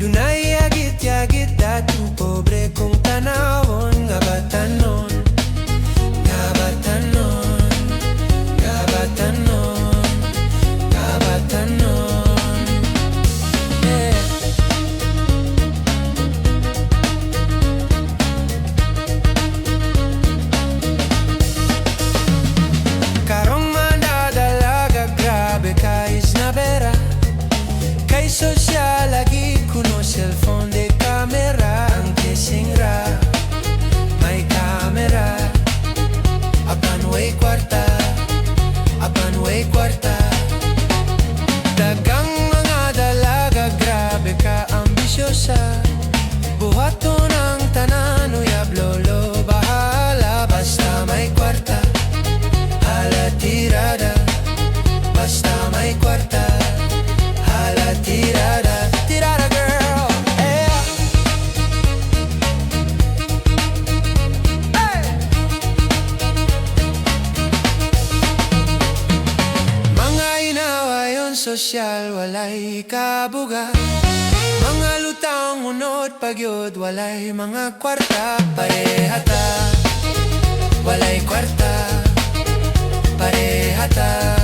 Dunay yagit-yagit datu pobre kung tanawon. Nga batanon, nga batanon, nga batanon, nga batanon. Yeah. Karong manadalaga, grabe kais na bera. Kay sosyal lagi kuno cellphone de kamera. Ang kisingra may kamera. Apan way kwarta, apan way kwarta. Dagang mga dalaga, grabe ka ambisyosa. Buhaton ang tanan, uyab lolo, bahala. Basta may kwarta, hala tirada. Basta may kwarta, hala tirada. Tirada girl, yeah. Hey! Mga inawayon sosyal, walay kabuga. Mga lutang unod pagyod, walay mga kwarta. Parehata, walay kwarta. Parehata,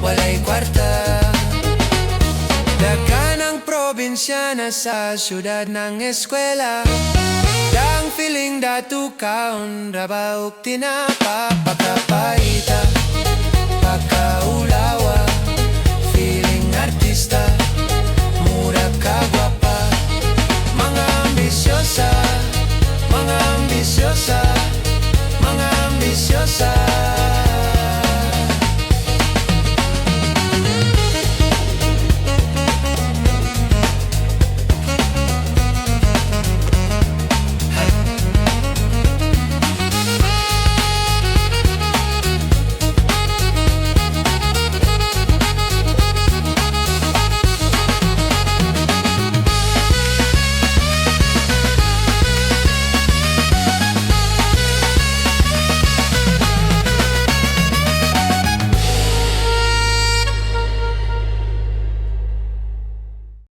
walay kwarta. Dagan ang probinsya na sa syudad ng eskwela. Dang feeling datu kaon, rabauk tinapa. Pakapaita, pakaw